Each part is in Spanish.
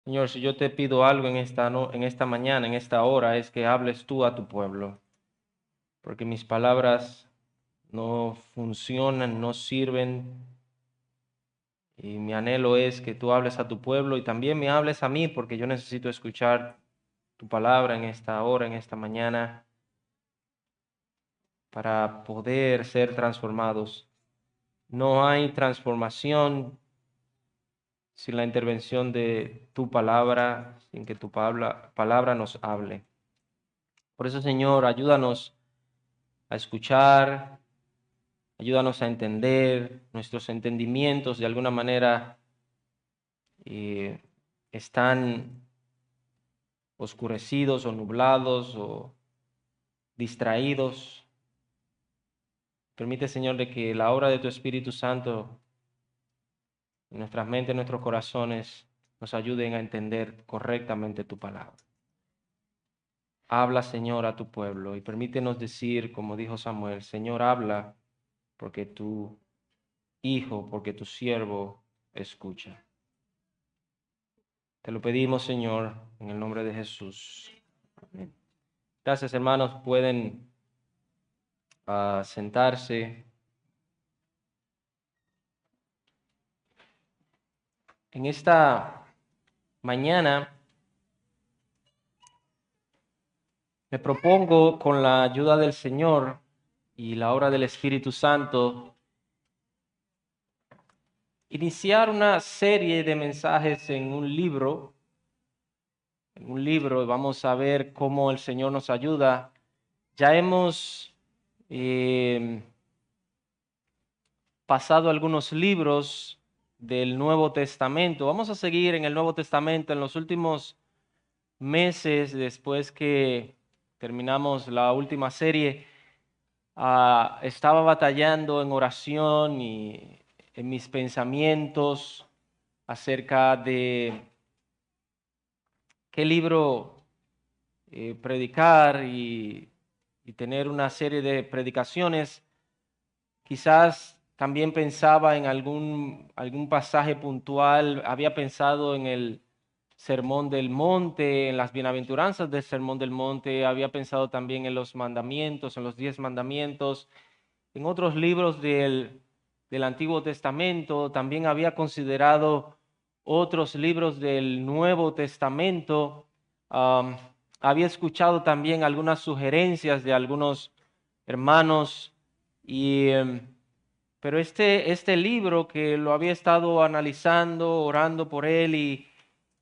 Señor, si yo te pido algo en en esta mañana, en esta hora, es que hables tú a tu pueblo, porque mis palabras no funcionan, no sirven, y mi anhelo es que tú hables a tu pueblo y también me hables a mí, porque yo necesito escuchar tu palabra en esta hora, en esta mañana, para poder ser transformados. No hay transformación sin la intervención de tu palabra, sin que tu palabra nos hable. Por eso, Señor, ayúdanos a escuchar, ayúdanos a entender. Nuestros entendimientos de alguna manera eh, están oscurecidos o nublados o distraídos. Permite, Señor, de que la obra de tu Espíritu Santo en nuestras mentes, en nuestros corazones, nos ayuden a entender correctamente tu palabra. Habla, Señor, a tu pueblo y permítenos decir, como dijo Samuel, Señor, habla porque tu hijo, porque tu siervo escucha. Te lo pedimos, Señor, en el nombre de Jesús. Amén. Gracias, hermanos. Pueden sentarse. En esta mañana me propongo, con la ayuda del Señor y la obra del Espíritu Santo, iniciar una serie de mensajes en un libro. Vamos a ver cómo el Señor nos ayuda. Ya hemos pasado algunos libros del Nuevo Testamento. Vamos a seguir en el Nuevo Testamento en los últimos meses, después que terminamos la última serie. Estaba batallando en oración y en mis pensamientos acerca de qué libro predicar y tener una serie de predicaciones. Quizás también pensaba en algún pasaje puntual, había pensado en el Sermón del Monte, en las bienaventuranzas del Sermón del Monte, había pensado también en los mandamientos, en los 10 mandamientos, en otros libros del Antiguo Testamento, también había considerado otros libros del Nuevo Testamento. Am, Había escuchado también algunas sugerencias de algunos hermanos y pero este libro que lo había estado analizando, orando por él y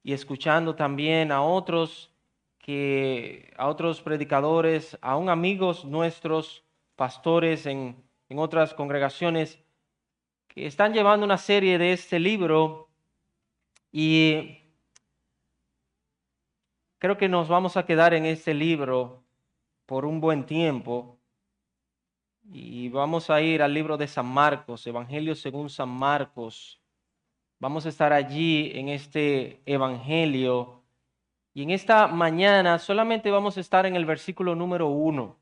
escuchando también a otros a otros predicadores, aún amigos nuestros, pastores en otras congregaciones, que están llevando una serie de este libro y creo que nos vamos a quedar en este libro por un buen tiempo. Y vamos a ir al libro de San Marcos, Evangelio según San Marcos. Vamos a estar allí en este Evangelio. Y en esta mañana solamente vamos a estar en el versículo número 1.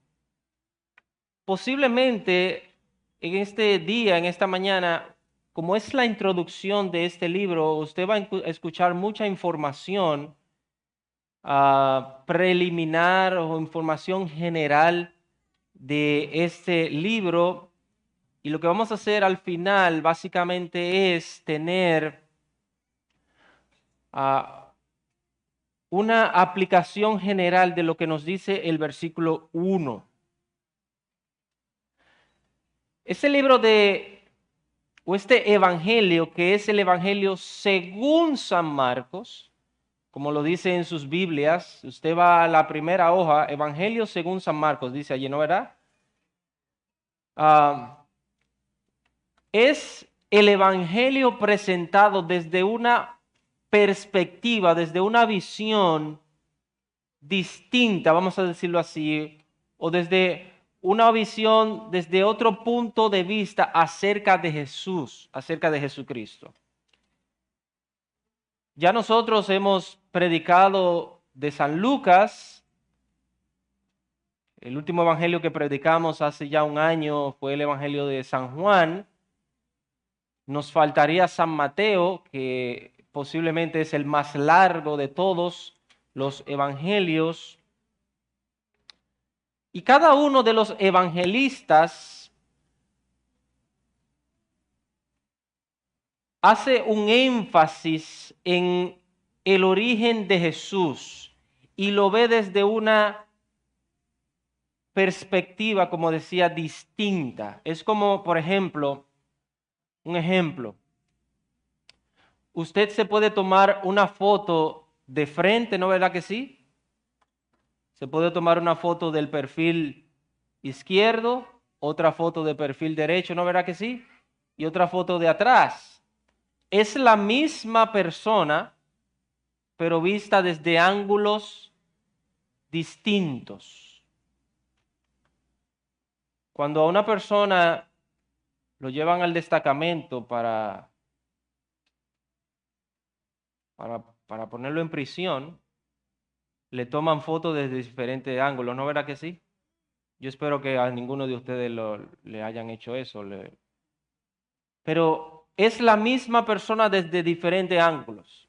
Posiblemente en este día, en esta mañana, como es la introducción de este libro, usted va a escuchar mucha información preliminar o información general de este libro. Y lo que vamos a hacer al final básicamente es tener una aplicación general de lo que nos dice el versículo 1. Este libro o este evangelio, que es el evangelio según San Marcos, como lo dice en sus Biblias, usted va a la primera hoja, Evangelio según San Marcos, dice allí, ¿no verdad? Es el evangelio presentado desde una perspectiva, desde una visión distinta, vamos a decirlo así, o desde una visión, desde otro punto de vista acerca de Jesús, acerca de Jesucristo. Ya nosotros hemos predicado de San Lucas. El último evangelio que predicamos hace ya un año fue el evangelio de San Juan. Nos faltaría San Mateo, que posiblemente es el más largo de todos los evangelios. Y cada uno de los evangelistas hace un énfasis en el origen de Jesús y lo ve desde una perspectiva, como decía, distinta. Es como, por ejemplo, un ejemplo. Usted se puede tomar una foto de frente, ¿no verdad que sí? Se puede tomar una foto del perfil izquierdo, otra foto de perfil derecho, ¿no verdad que sí? Y otra foto de atrás. Es la misma persona, pero vista desde ángulos distintos. Cuando a una persona lo llevan al destacamento para ponerlo en prisión, le toman fotos desde diferentes ángulos, ¿no verdad que sí? Yo espero que a ninguno de ustedes le hayan hecho eso. Pero es la misma persona desde diferentes ángulos.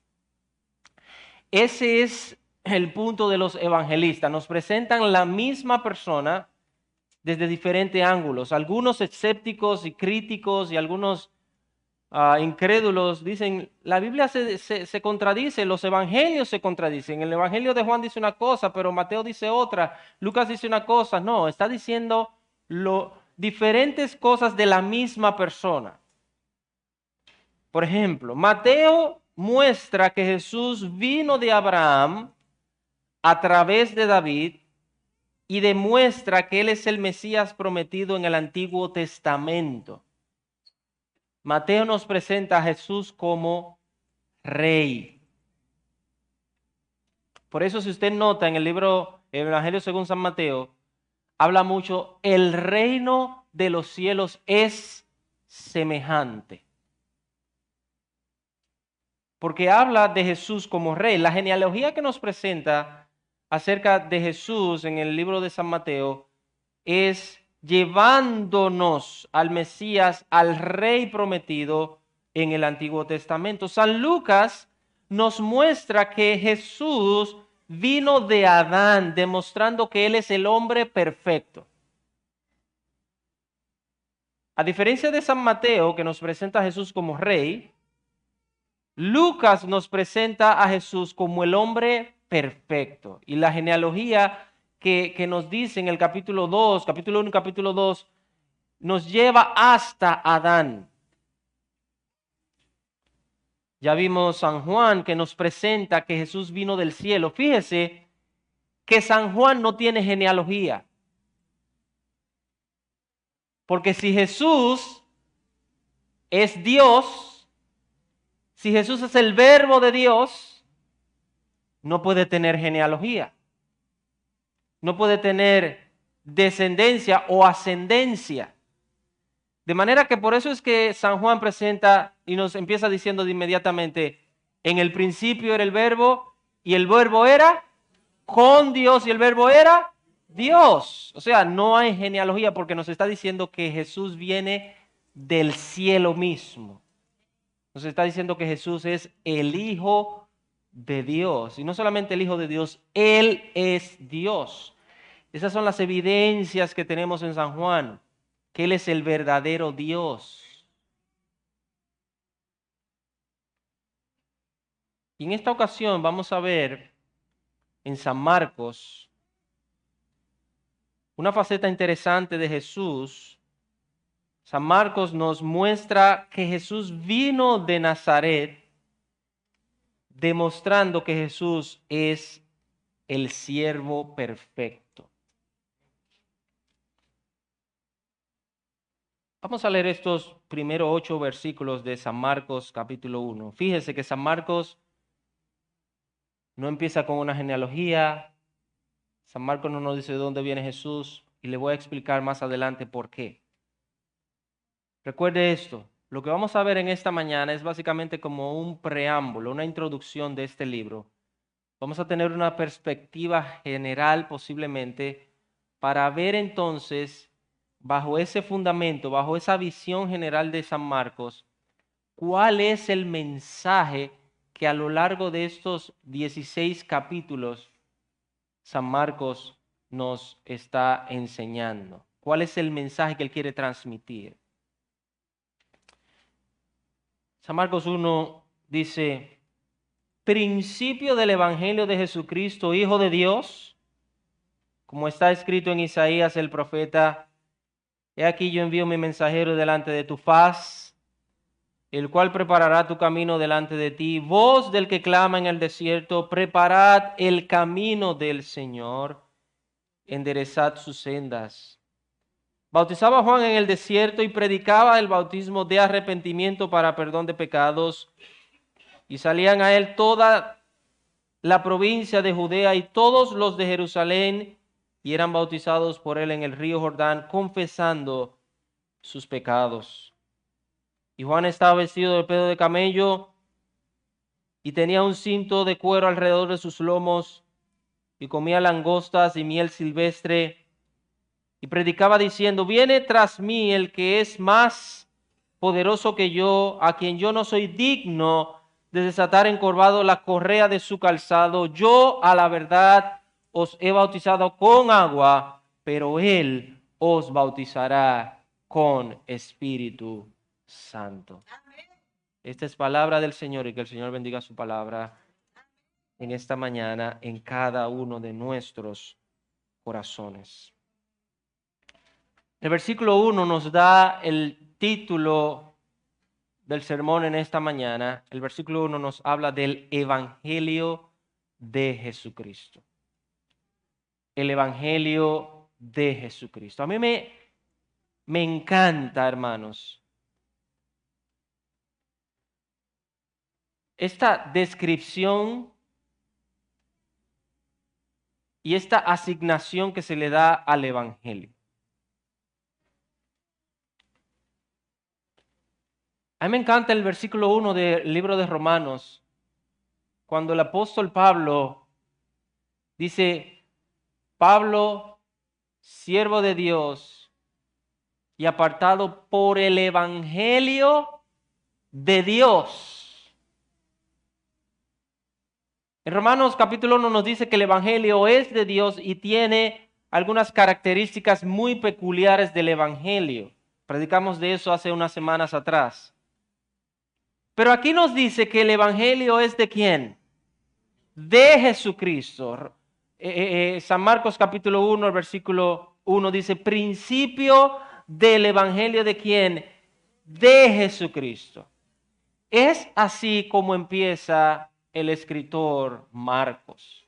Ese es el punto de los evangelistas. Nos presentan la misma persona desde diferentes ángulos. Algunos escépticos y críticos y algunos incrédulos dicen, la Biblia se contradice, los evangelios se contradicen. El evangelio de Juan dice una cosa, pero Mateo dice otra, Lucas dice una cosa. No, está diciendo diferentes cosas de la misma persona. Por ejemplo, Mateo muestra que Jesús vino de Abraham a través de David y demuestra que Él es el Mesías prometido en el Antiguo Testamento. Mateo nos presenta a Jesús como rey. Por eso, si usted nota en el libro El Evangelio según San Mateo, habla mucho, el reino de los cielos es semejante. Porque habla de Jesús como rey. La genealogía que nos presenta acerca de Jesús en el libro de San Mateo es llevándonos al Mesías, al rey prometido en el Antiguo Testamento. San Lucas nos muestra que Jesús vino de Adán, demostrando que Él es el hombre perfecto. A diferencia de San Mateo, que nos presenta a Jesús como rey, Lucas nos presenta a Jesús como el hombre perfecto. Y la genealogía que nos dice en el capítulo 2, capítulo 1 y capítulo 2, nos lleva hasta Adán. Ya vimos San Juan que nos presenta que Jesús vino del cielo. Fíjese que San Juan no tiene genealogía. Porque si Jesús es Dios, si Jesús es el verbo de Dios, no puede tener genealogía. No puede tener descendencia o ascendencia. De manera que por eso es que San Juan presenta y nos empieza diciendo de inmediatamente, en el principio era el verbo y el verbo era con Dios y el verbo era Dios. O sea, no hay genealogía porque nos está diciendo que Jesús viene del cielo mismo. Nos está diciendo que Jesús es el Hijo de Dios. Y no solamente el Hijo de Dios, Él es Dios. Esas son las evidencias que tenemos en San Juan, que Él es el verdadero Dios. Y en esta ocasión vamos a ver en San Marcos una faceta interesante de Jesús. San Marcos nos muestra que Jesús vino de Nazaret, demostrando que Jesús es el siervo perfecto. Vamos a leer estos primeros 8 versículos de San Marcos capítulo 1. Fíjese que San Marcos no empieza con una genealogía. San Marcos no nos dice de dónde viene Jesús y le voy a explicar más adelante por qué. Recuerde esto, lo que vamos a ver en esta mañana es básicamente como un preámbulo, una introducción de este libro. Vamos a tener una perspectiva general posiblemente para ver entonces, bajo ese fundamento, bajo esa visión general de San Marcos, cuál es el mensaje que a lo largo de estos 16 capítulos, San Marcos nos está enseñando? ¿Cuál es el mensaje que él quiere transmitir? San Marcos 1 dice: principio del Evangelio de Jesucristo, Hijo de Dios, como está escrito en Isaías el profeta: he aquí yo envío mi mensajero delante de tu faz, el cual preparará tu camino delante de ti. Voz del que clama en el desierto: preparad el camino del Señor, enderezad sus sendas. Bautizaba a Juan en el desierto y predicaba el bautismo de arrepentimiento para perdón de pecados, y salían a él toda la provincia de Judea y todos los de Jerusalén, y eran bautizados por él en el río Jordán, confesando sus pecados. Y Juan estaba vestido de pelo de camello y tenía un cinto de cuero alrededor de sus lomos, y comía langostas y miel silvestre, y predicaba diciendo: viene tras mí el que es más poderoso que yo, a quien yo no soy digno de desatar encorvado la correa de su calzado. Yo a la verdad os he bautizado con agua, pero él os bautizará con Espíritu Santo. Esta es palabra del Señor, y que el Señor bendiga su palabra en esta mañana en cada uno de nuestros corazones. El versículo 1 nos da el título del sermón en esta mañana. El versículo 1 nos habla del Evangelio de Jesucristo. El Evangelio de Jesucristo. A mí me encanta, hermanos, esta descripción y esta asignación que se le da al Evangelio. A mí me encanta el versículo 1 del libro de Romanos, cuando el apóstol Pablo dice: Pablo, siervo de Dios y apartado por el Evangelio de Dios. En Romanos capítulo 1 nos dice que el Evangelio es de Dios y tiene algunas características muy peculiares del Evangelio. Predicamos de eso hace unas semanas atrás. Pero aquí nos dice que el Evangelio es ¿de quién? De Jesucristo. San Marcos capítulo 1, el versículo 1 dice: principio del Evangelio ¿de quién? De Jesucristo. Es así como empieza el escritor Marcos.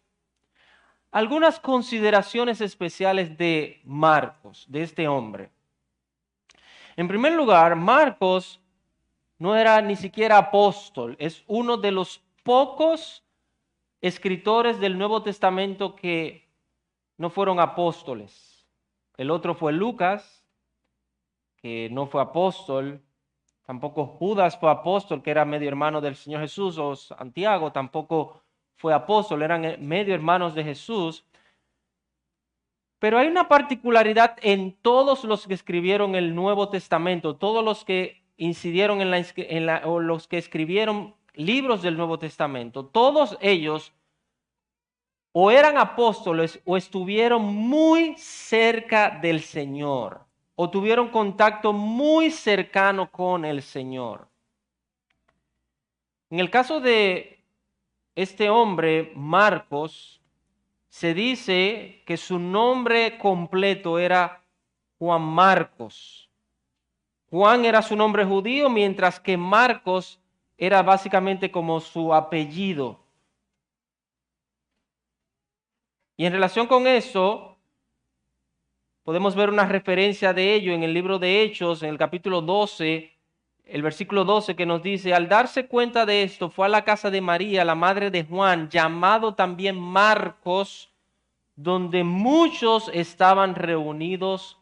Algunas consideraciones especiales de Marcos, de este hombre. En primer lugar, Marcos no era ni siquiera apóstol. Es uno de los pocos escritores del Nuevo Testamento que no fueron apóstoles. El otro fue Lucas, que no fue apóstol. Tampoco Judas fue apóstol, que era medio hermano del Señor Jesús, o Santiago tampoco fue apóstol, eran medio hermanos de Jesús. Pero hay una particularidad en todos los que escribieron el Nuevo Testamento, todos los que incidieron o los que escribieron libros del Nuevo Testamento, todos ellos o eran apóstoles o estuvieron muy cerca del Señor, o tuvieron contacto muy cercano con el Señor. En el caso de este hombre, Marcos, se dice que su nombre completo era Juan Marcos. Juan era su nombre judío, mientras que Marcos era básicamente como su apellido. Y en relación con eso, podemos ver una referencia de ello en el libro de Hechos, en el capítulo 12, el versículo 12, que nos dice: al darse cuenta de esto, fue a la casa de María, la madre de Juan, llamado también Marcos, donde muchos estaban reunidos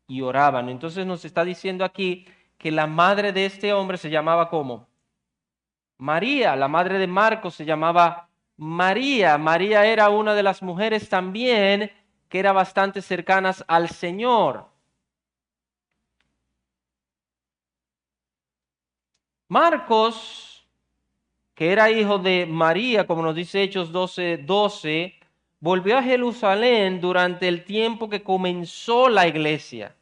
y oraban. Entonces nos está diciendo aquí que la madre de este hombre se llamaba ¿cómo? María. La madre de Marcos se llamaba María. María era una de las mujeres también que era bastante cercanas al Señor. Marcos que era hijo de María, como nos dice Hechos 12:12, volvió a Jerusalén durante el tiempo que comenzó la iglesia.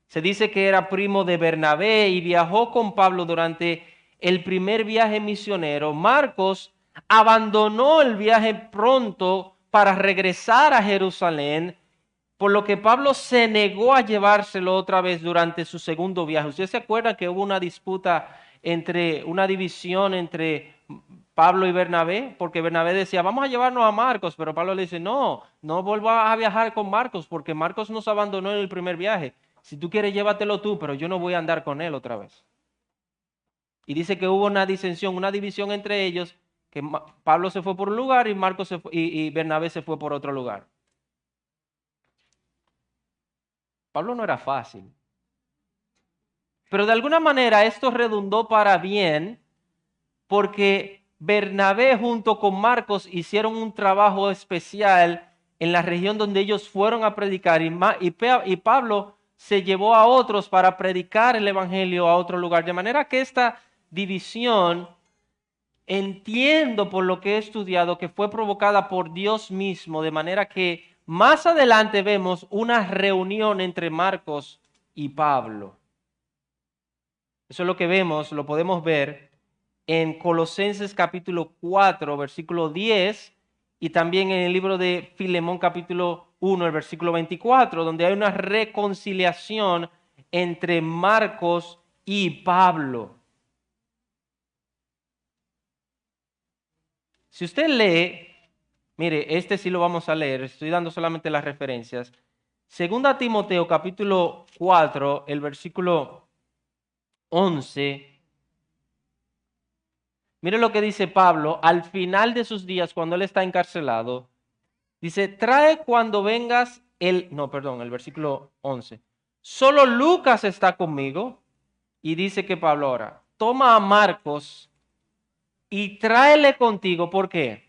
Se dice que era primo de Bernabé y viajó con Pablo durante el primer viaje misionero. Marcos abandonó el viaje pronto para regresar a Jerusalén, por lo que Pablo se negó a llevárselo otra vez durante su segundo viaje. ¿Usted se acuerda que hubo una división entre Pablo y Bernabé? Porque Bernabé decía, vamos a llevarnos a Marcos, pero Pablo le dice, no, no vuelvas a viajar con Marcos, porque Marcos nos abandonó en el primer viaje. Si tú quieres, llévatelo tú, pero yo no voy a andar con él otra vez. Y dice que hubo una disensión, una división entre ellos, que Pablo se fue por un lugar y Marcos y Bernabé se fue por otro lugar. Pablo no era fácil. Pero de alguna manera esto redundó para bien, porque Bernabé junto con Marcos hicieron un trabajo especial en la región donde ellos fueron a predicar, y Pablo se llevó a otros para predicar el evangelio a otro lugar. De manera que esta división, entiendo por lo que he estudiado, que fue provocada por Dios mismo, de manera que más adelante vemos una reunión entre Marcos y Pablo. Eso es lo que vemos, lo podemos ver en Colosenses capítulo 4, versículo 10, y también en el libro de Filemón capítulo 1, el versículo 24, donde hay una reconciliación entre Marcos y Pablo. Si usted lee, mire, este sí lo vamos a leer, estoy dando solamente las referencias. Segunda Timoteo capítulo 4, el versículo 11. Mire lo que dice Pablo al final de sus días cuando él está encarcelado. Dice, trae cuando vengas el versículo 11. Solo Lucas está conmigo. Y dice que Pablo ahora, toma a Marcos y tráele contigo. ¿Por qué?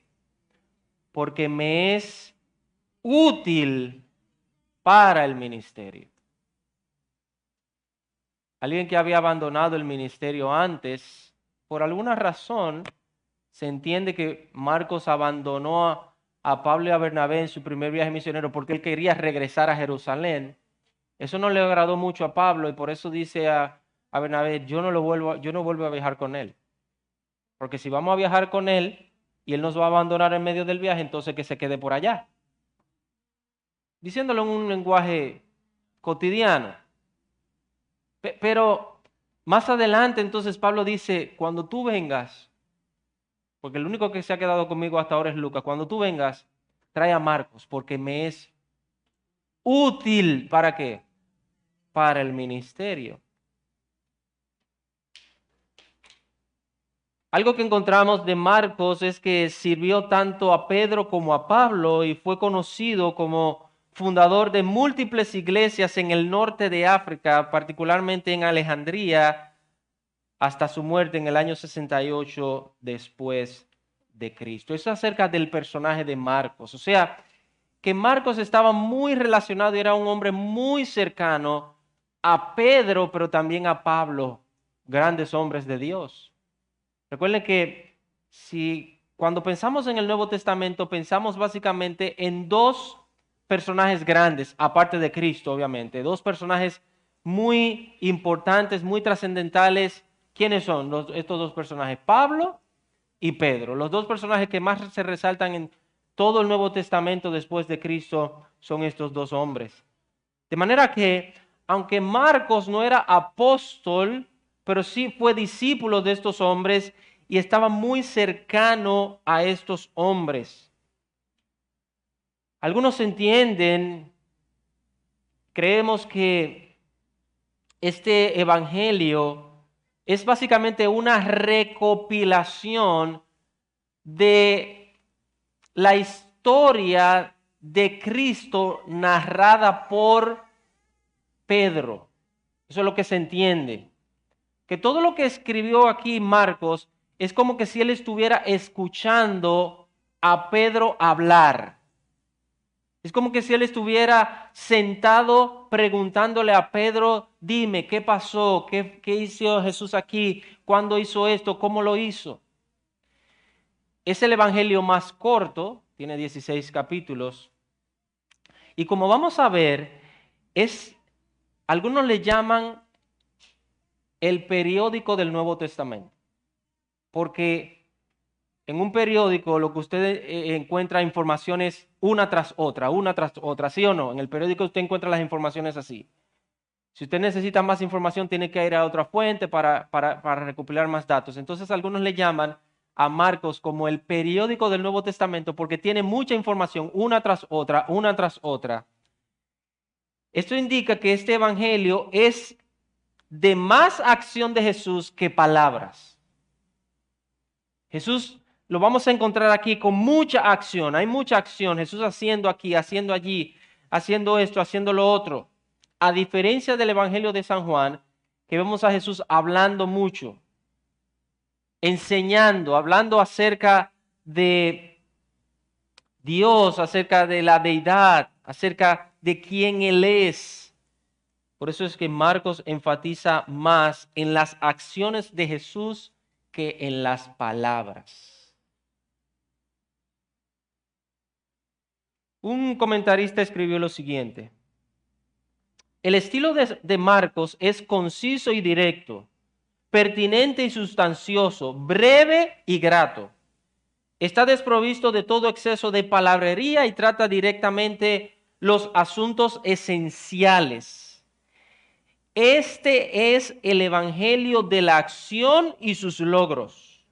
Porque me es útil para el ministerio. Alguien que había abandonado el ministerio antes, por alguna razón, se entiende que Marcos abandonó a Pablo y a Bernabé en su primer viaje misionero porque él quería regresar a Jerusalén. Eso no le agradó mucho a Pablo y por eso dice a Bernabé, yo no vuelvo a viajar con él. Porque si vamos a viajar con él y él nos va a abandonar en medio del viaje, entonces que se quede por allá. Diciéndolo en un lenguaje cotidiano. Pero más adelante entonces Pablo dice, cuando tú vengas, porque el único que se ha quedado conmigo hasta ahora es Lucas, cuando tú vengas, trae a Marcos, porque me es útil. ¿Para qué? Para el ministerio. Algo que encontramos de Marcos es que sirvió tanto a Pedro como a Pablo y fue conocido como fundador de múltiples iglesias en el norte de África, particularmente en Alejandría, hasta su muerte en el año 68 después de Cristo. Eso acerca del personaje de Marcos. O sea, que Marcos estaba muy relacionado y era un hombre muy cercano a Pedro, pero también a Pablo, grandes hombres de Dios. Recuerden que cuando pensamos en el Nuevo Testamento, pensamos básicamente en dos personajes grandes, aparte de Cristo, obviamente, dos personajes muy importantes, muy trascendentales. ¿Quiénes son estos dos personajes? Pablo y Pedro. Los dos personajes que más se resaltan en todo el Nuevo Testamento después de Cristo son estos dos hombres. De manera que, aunque Marcos no era apóstol, pero sí fue discípulo de estos hombres y estaba muy cercano a estos hombres. Algunos entienden, creemos que este evangelio es básicamente una recopilación de la historia de Cristo narrada por Pedro. Eso es lo que se entiende. Que todo lo que escribió aquí Marcos es como que si él estuviera escuchando a Pedro hablar. Es como que si él estuviera sentado preguntándole a Pedro, dime, ¿qué pasó? ¿Qué hizo Jesús aquí? ¿Cuándo hizo esto? ¿Cómo lo hizo? Es el evangelio más corto, tiene 16 capítulos. Y como vamos a ver, algunos le llaman el periódico del Nuevo Testamento. Porque en un periódico lo que usted encuentra informaciones una tras otra, ¿sí o no? En el periódico usted encuentra las informaciones así. Si usted necesita más información, tiene que ir a otra fuente para recopilar más datos. Entonces algunos le llaman a Marcos como el periódico del Nuevo Testamento porque tiene mucha información una tras otra, una tras otra. Esto indica que este evangelio es de más acción de Jesús que palabras. Jesús lo vamos a encontrar aquí con mucha acción, hay mucha acción. Jesús haciendo aquí, haciendo allí, haciendo esto, haciendo lo otro. A diferencia del Evangelio de San Juan, que vemos a Jesús hablando mucho, enseñando, hablando acerca de Dios, acerca de la deidad, acerca de quién Él es. Por eso es que Marcos enfatiza más en las acciones de Jesús que en las palabras. Un comentarista escribió lo siguiente: el estilo de Marcos es conciso y directo, pertinente y sustancioso, breve y grato. Está desprovisto de todo exceso de palabrería y trata directamente los asuntos esenciales. Este es el evangelio de la acción y sus logros.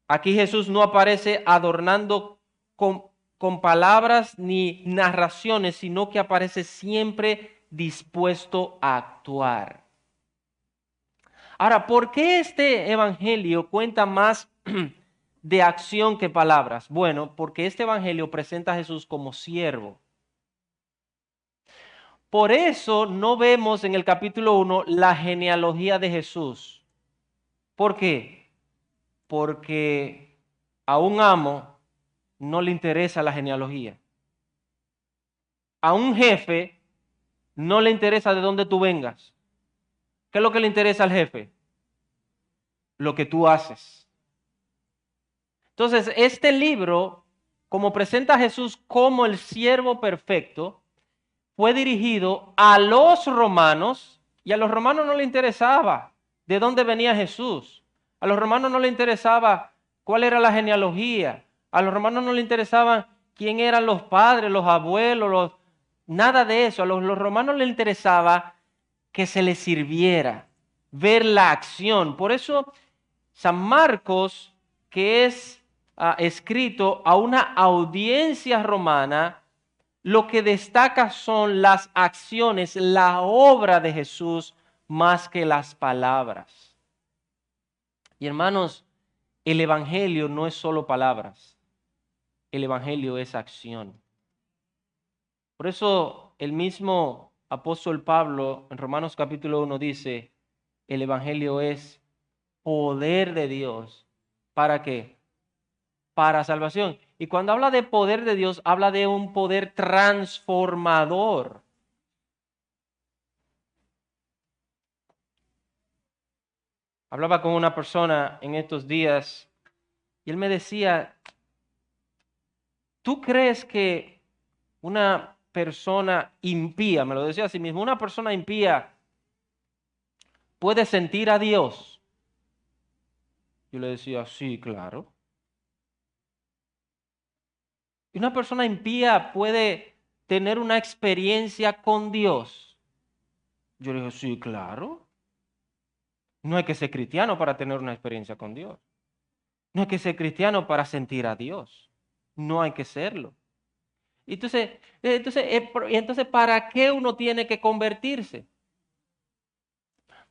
Aquí Jesús no aparece adornando con palabras ni narraciones, sino que aparece siempre dispuesto a actuar. Ahora, ¿por qué este evangelio cuenta más de acción que palabras? Bueno, porque este evangelio presenta a Jesús como siervo. Por eso no vemos en el capítulo 1 la genealogía de Jesús. ¿Por qué? Porque a un amo no le interesa la genealogía. A un jefe no le interesa de dónde tú vengas. ¿Qué es lo que le interesa al jefe? Lo que tú haces. Entonces, este libro, como presenta a Jesús como el siervo perfecto, fue dirigido a los romanos, y a los romanos no le interesaba de dónde venía Jesús. A los romanos no le interesaba cuál era la genealogía. A los romanos no le interesaba quién eran los padres, los abuelos, nada de eso. A los romanos les interesaba que se les sirviera, ver la acción. Por eso San Marcos, que es escrito a una audiencia romana, lo que destaca son las acciones, la obra de Jesús más que las palabras. Y hermanos, el evangelio no es solo palabras, el evangelio es acción. Por eso el mismo apóstol Pablo en Romanos capítulo 1 dice, el evangelio es poder de Dios. ¿Para qué? Para salvación. Y cuando habla de poder de Dios, habla de un poder transformador. Hablaba con una persona en estos días y él me decía, ¿tú crees que una persona impía, me lo decía a sí mismo, una persona impía puede sentir a Dios? Yo le decía, sí, claro. ¿Y una persona impía puede tener una experiencia con Dios? Yo le dije, sí, claro. No hay que ser cristiano para tener una experiencia con Dios. No hay que ser cristiano para sentir a Dios. No hay que serlo. Entonces, ¿para qué uno tiene que convertirse?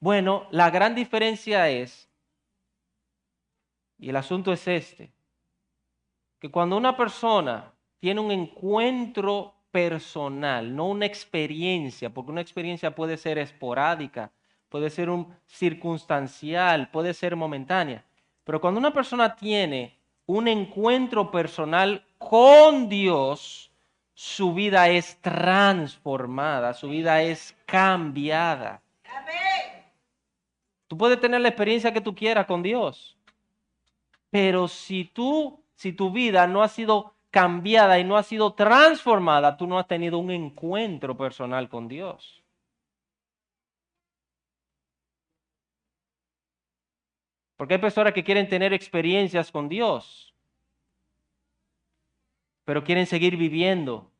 Bueno, la gran diferencia es, y el asunto es este, que cuando una persona tiene un encuentro personal, no una experiencia, porque una experiencia puede ser esporádica, puede ser circunstancial, puede ser momentánea, pero cuando una persona tiene un encuentro personal con Dios, su vida es transformada, su vida es cambiada. Tú puedes tener la experiencia que tú quieras con Dios, pero si tu vida no ha sido cambiada y no ha sido transformada, tú no has tenido un encuentro personal con Dios. Porque hay personas que quieren tener experiencias con Dios, pero quieren seguir viviendo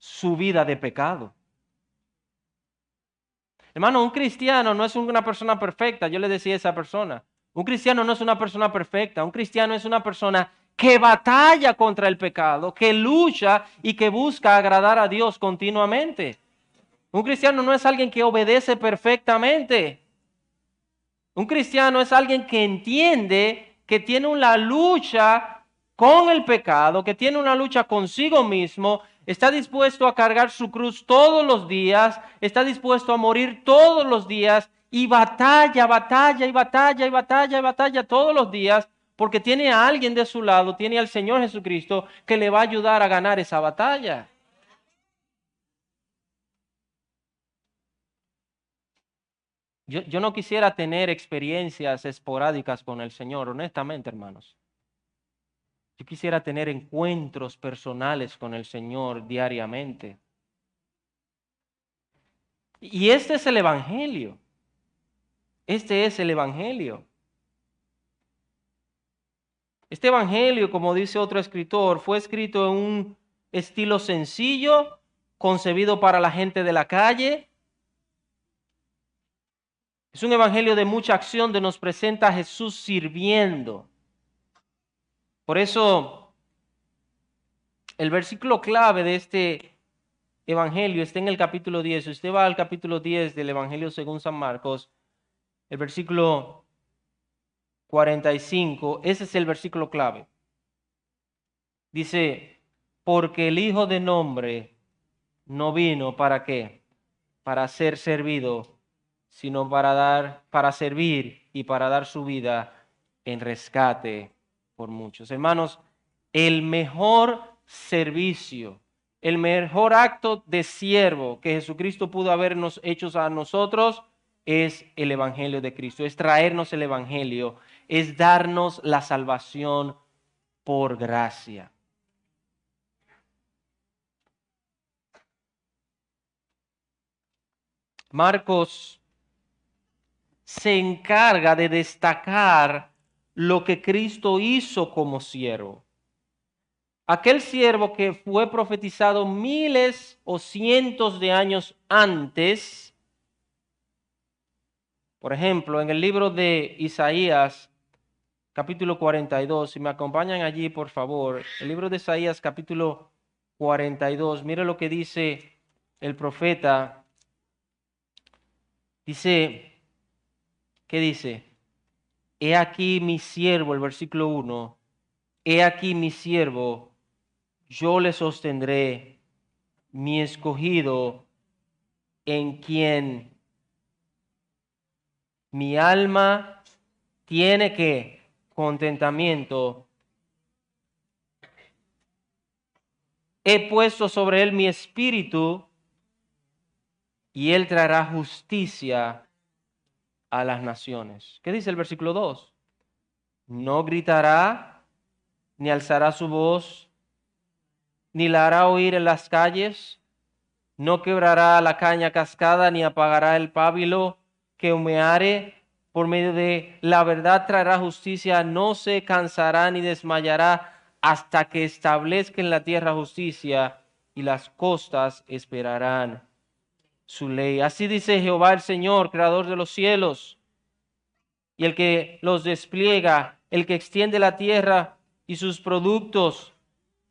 su vida de pecado. Hermano, un cristiano no es una persona perfecta. Yo le decía a esa persona, un cristiano no es una persona perfecta. Un cristiano es una persona que batalla contra el pecado, que lucha y que busca agradar a Dios continuamente. Un cristiano no es alguien que obedece perfectamente. Un cristiano es alguien que entiende que tiene una lucha con el pecado, que tiene una lucha consigo mismo, está dispuesto a cargar su cruz todos los días, está dispuesto a morir todos los días y batalla, batalla y batalla y batalla y batalla todos los días porque tiene a alguien de su lado, tiene al Señor Jesucristo que le va a ayudar a ganar esa batalla. Yo no quisiera tener experiencias esporádicas con el Señor, honestamente, hermanos. Yo quisiera tener encuentros personales con el Señor diariamente. Y este es el Evangelio. Este es el Evangelio. Este Evangelio, como dice otro escritor, fue escrito en un estilo sencillo, concebido para la gente de la calle. Es un Evangelio de mucha acción, donde nos presenta a Jesús sirviendo. Por eso, el versículo clave de este Evangelio está en el capítulo 10. Si usted va al capítulo 10 del Evangelio según San Marcos, el versículo 45, ese es el versículo clave. Dice, porque el Hijo de Hombre no vino ¿para qué? Para ser servido, sino para servir y para dar su vida en rescate por muchos. Hermanos, el mejor servicio, el mejor acto de siervo que Jesucristo pudo habernos hecho a nosotros es el Evangelio de Cristo, es traernos el Evangelio, es darnos la salvación por gracia. Marcos se encarga de destacar lo que Cristo hizo como siervo. Aquel siervo que fue profetizado miles o cientos de años antes, por ejemplo, en el libro de Isaías, capítulo 42, si me acompañan allí, por favor, el libro de Isaías, capítulo 42, mire lo que dice el profeta. Dice, ¿qué dice? He aquí mi siervo, el versículo 1, he aquí mi siervo, yo le sostendré, mi escogido, en quien mi alma tiene que contentamiento. He puesto sobre él mi espíritu y él traerá justicia a las naciones. ¿Qué dice el versículo 2? No gritará, ni alzará su voz, ni la hará oír en las calles, no quebrará la caña cascada, ni apagará el pábilo que humeare. Por medio de la verdad traerá justicia, no se cansará ni desmayará hasta que establezca en la tierra justicia, y las costas esperarán su ley. Así dice Jehová el Señor, creador de los cielos, y el que los despliega, el que extiende la tierra y sus productos,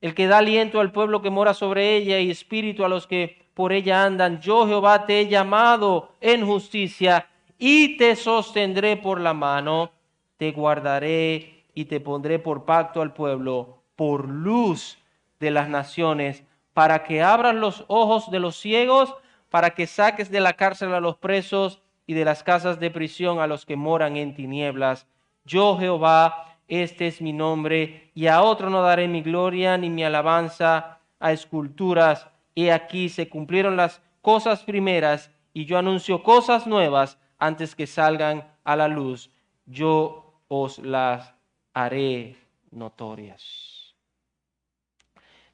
el que da aliento al pueblo que mora sobre ella y espíritu a los que por ella andan. Yo, Jehová, te he llamado en justicia y te sostendré por la mano, te guardaré y te pondré por pacto al pueblo, por luz de las naciones, para que abras los ojos de los ciegos, para que saques de la cárcel a los presos y de las casas de prisión a los que moran en tinieblas. Yo, Jehová, este es mi nombre, y a otro no daré mi gloria ni mi alabanza, a esculturas. He aquí se cumplieron las cosas primeras y yo anuncio cosas nuevas antes que salgan a la luz. Yo os las haré notorias.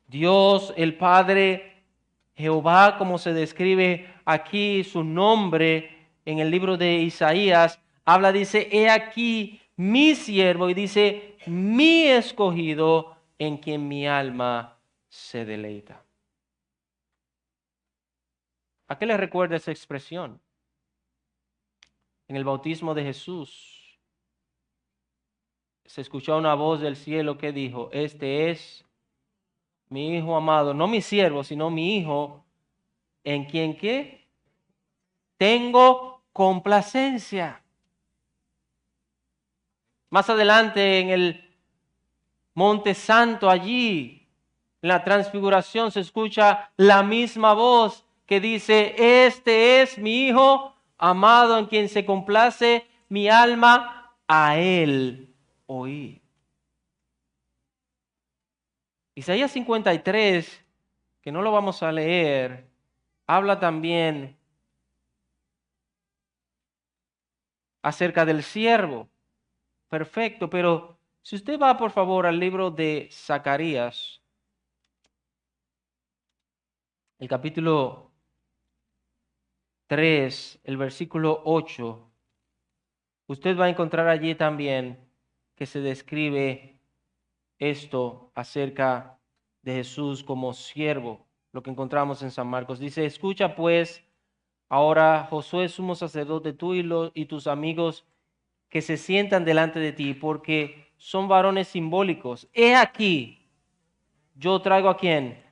Dios el Padre, Jehová, como se describe aquí su nombre en el libro de Isaías, habla, dice, he aquí mi siervo, y dice, mi escogido, en quien mi alma se deleita. ¿A qué le recuerda esa expresión? En el bautismo de Jesús se escuchó una voz del cielo que dijo, este es mi hijo amado, no mi siervo, sino mi hijo, en quien ¿qué? Tengo complacencia. Más adelante en el Monte Santo, allí, en la transfiguración, se escucha la misma voz que dice, este es mi hijo amado en quien se complace mi alma, a él oí. Isaías 53, que no lo vamos a leer, habla también acerca del siervo. Perfecto, pero si usted va por favor al libro de Zacarías, el capítulo 3, el versículo 8, usted va a encontrar allí también que se describe esto acerca de Jesús como siervo, lo que encontramos en San Marcos. Dice, escucha pues ahora, Josué, sumo sacerdote, tú y tus amigos que se sientan delante de ti, porque son varones simbólicos. He aquí, yo traigo a quién,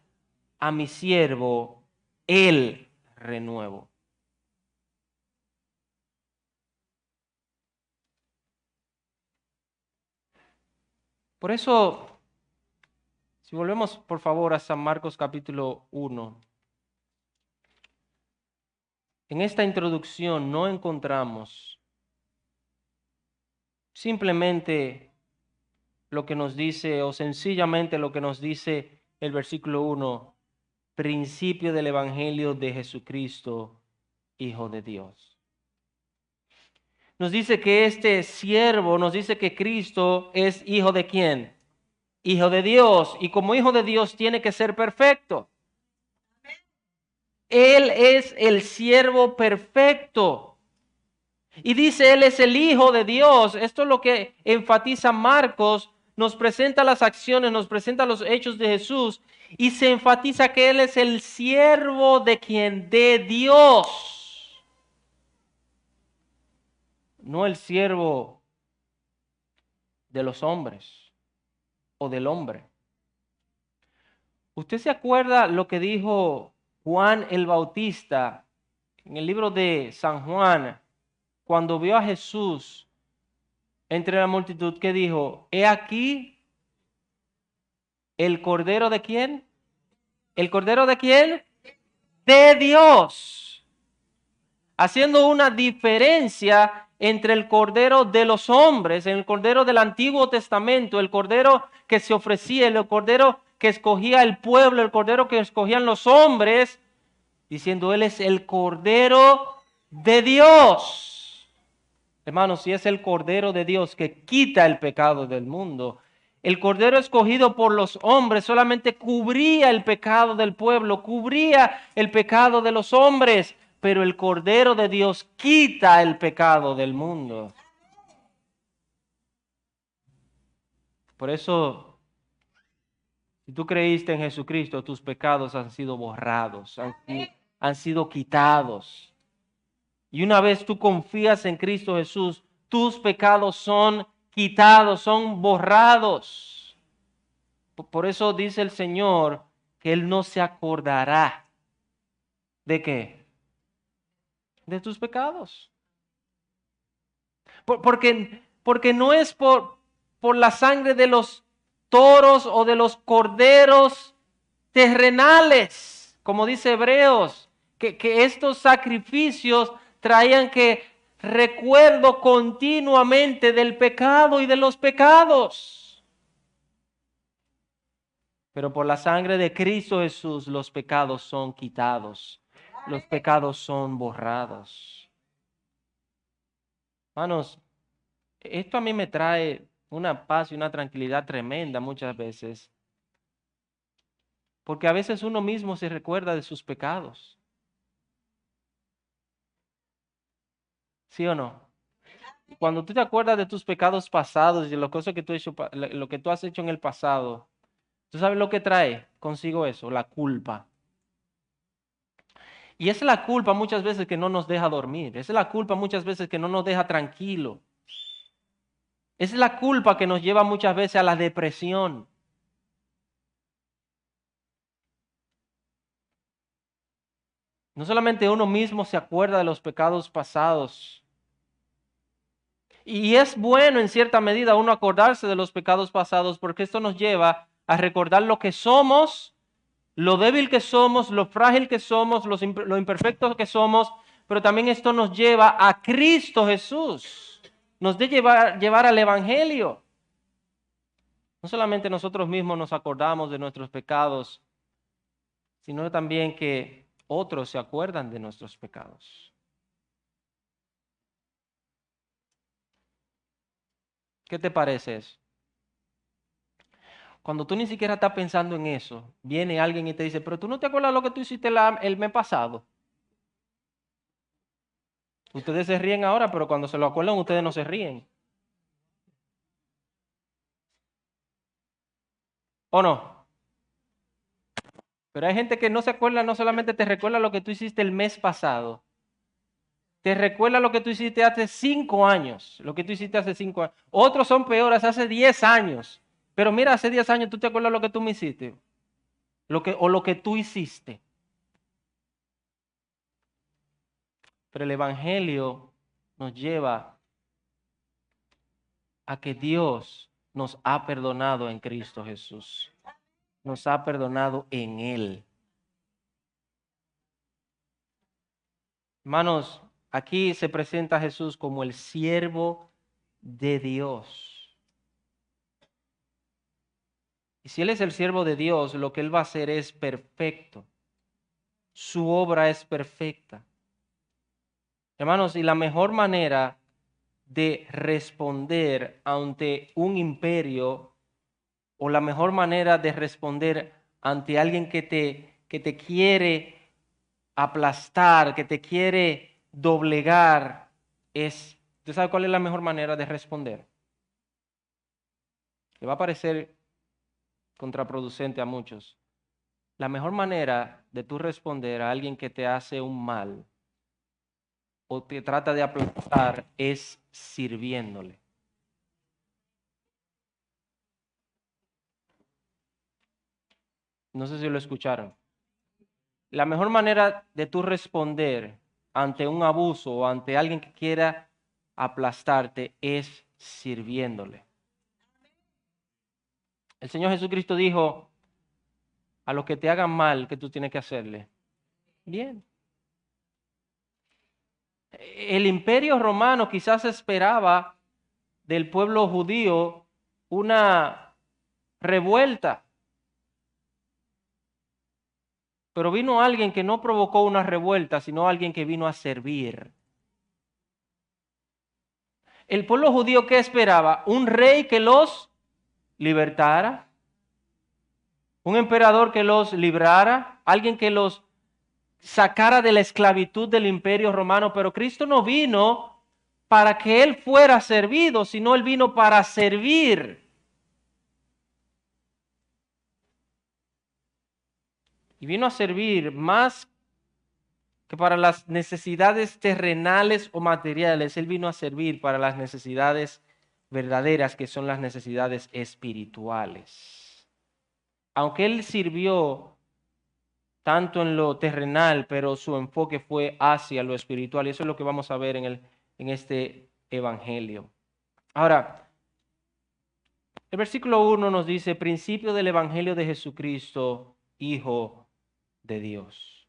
a mi siervo, el renuevo. Por eso, si volvemos por favor a San Marcos capítulo 1, en esta introducción no encontramos simplemente lo que nos dice, o sencillamente lo que nos dice el versículo 1, principio del Evangelio de Jesucristo, Hijo de Dios. Nos dice que este siervo, nos dice que Cristo es hijo de ¿quién? Hijo de Dios. Y como hijo de Dios tiene que ser perfecto. Él es el siervo perfecto. Y dice, Él es el Hijo de Dios. Esto es lo que enfatiza Marcos. Nos presenta las acciones, nos presenta los hechos de Jesús. Y se enfatiza que Él es el siervo de quien, de Dios. No el siervo de los hombres o del hombre. ¿Usted se acuerda lo que dijo Juan el Bautista en el libro de San Juan cuando vio a Jesús entre la multitud? ¿Qué dijo? He aquí el Cordero de ¿quién? ¿El Cordero de quién? De Dios. Haciendo una diferencia entre el Cordero de los hombres, el Cordero del Antiguo Testamento, el Cordero que se ofrecía, el Cordero que escogía el pueblo, el Cordero que escogían los hombres, diciendo, Él es el Cordero de Dios. Hermanos, si es el Cordero de Dios que quita el pecado del mundo, el Cordero escogido por los hombres solamente cubría el pecado del pueblo, cubría el pecado de los hombres, pero el Cordero de Dios quita el pecado del mundo. Por eso, si tú creíste en Jesucristo, tus pecados han sido borrados, han sido quitados. Y una vez tú confías en Cristo Jesús, tus pecados son quitados, son borrados. Por eso dice el Señor que Él no se acordará. ¿De qué? De tus pecados. Porque no es por la sangre de los toros o de los corderos terrenales, como dice Hebreos, que estos sacrificios traían que recuerdo continuamente del pecado y de los pecados. Pero por la sangre de Cristo Jesús los pecados son quitados, los pecados son borrados. Hermanos, esto a mí me trae una paz y una tranquilidad tremenda muchas veces, porque a veces uno mismo se recuerda de sus pecados. ¿Sí o no? Cuando tú te acuerdas de tus pecados pasados y de las cosas que tú has hecho, lo que tú has hecho en el pasado, ¿tú sabes lo que trae consigo eso? La culpa. Y es la culpa muchas veces que no nos deja dormir. Es la culpa muchas veces que no nos deja tranquilo. Es la culpa que nos lleva muchas veces a la depresión. No solamente uno mismo se acuerda de los pecados pasados. Y es bueno en cierta medida uno acordarse de los pecados pasados porque esto nos lleva a recordar lo que somos, lo débil que somos, lo frágil que somos, lo imperfectos que somos, pero también esto nos lleva a Cristo Jesús. Nos debe llevar al Evangelio. No solamente nosotros mismos nos acordamos de nuestros pecados, sino también que otros se acuerdan de nuestros pecados. ¿Qué te parece eso? Cuando tú ni siquiera estás pensando en eso, viene alguien y te dice, pero tú no te acuerdas lo que tú hiciste el mes pasado. Ustedes se ríen ahora, pero cuando se lo acuerdan, ustedes no se ríen. ¿O no? Pero hay gente que no se acuerda, no solamente te recuerda lo que tú hiciste el mes pasado, te recuerda lo que tú hiciste hace 5 años, lo que tú hiciste hace 5 años. Otros son peores, hace 10 años. Pero mira, hace 10 años tú te acuerdas lo que tú me hiciste, o lo que tú hiciste. Pero el Evangelio nos lleva a que Dios nos ha perdonado en Cristo Jesús. Nos ha perdonado en Él. Hermanos, aquí se presenta a Jesús como el siervo de Dios. Y si Él es el siervo de Dios, lo que Él va a hacer es perfecto. Su obra es perfecta. Hermanos, y la mejor manera de responder ante un imperio o la mejor manera de responder ante alguien que te quiere aplastar, que te quiere doblegar, es, ¿tú sabes cuál es la mejor manera de responder? Que va a parecer contraproducente a muchos. La mejor manera de tú responder a alguien que te hace un mal o te trata de aplastar es sirviéndole. No sé si lo escucharon. La mejor manera de tú responder ante un abuso o ante alguien que quiera aplastarte es sirviéndole. El Señor Jesucristo dijo, a los que te hagan mal, ¿qué tú tienes que hacerle? Bien. El imperio romano quizás esperaba del pueblo judío una revuelta, pero vino alguien que no provocó una revuelta, sino alguien que vino a servir. El pueblo judío, ¿qué esperaba? Un rey que los libertara, un emperador que los librara, alguien que los sacara de la esclavitud del imperio romano, pero Cristo no vino para que Él fuera servido, sino Él vino para servir. Y vino a servir más que para las necesidades terrenales o materiales. Él vino a servir para las necesidades verdaderas, que son las necesidades espirituales. Aunque Él sirvió tanto en lo terrenal, pero su enfoque fue hacia lo espiritual. Y eso es lo que vamos a ver en este evangelio. Ahora, el versículo 1 nos dice, principio del evangelio de Jesucristo, Hijo de Dios.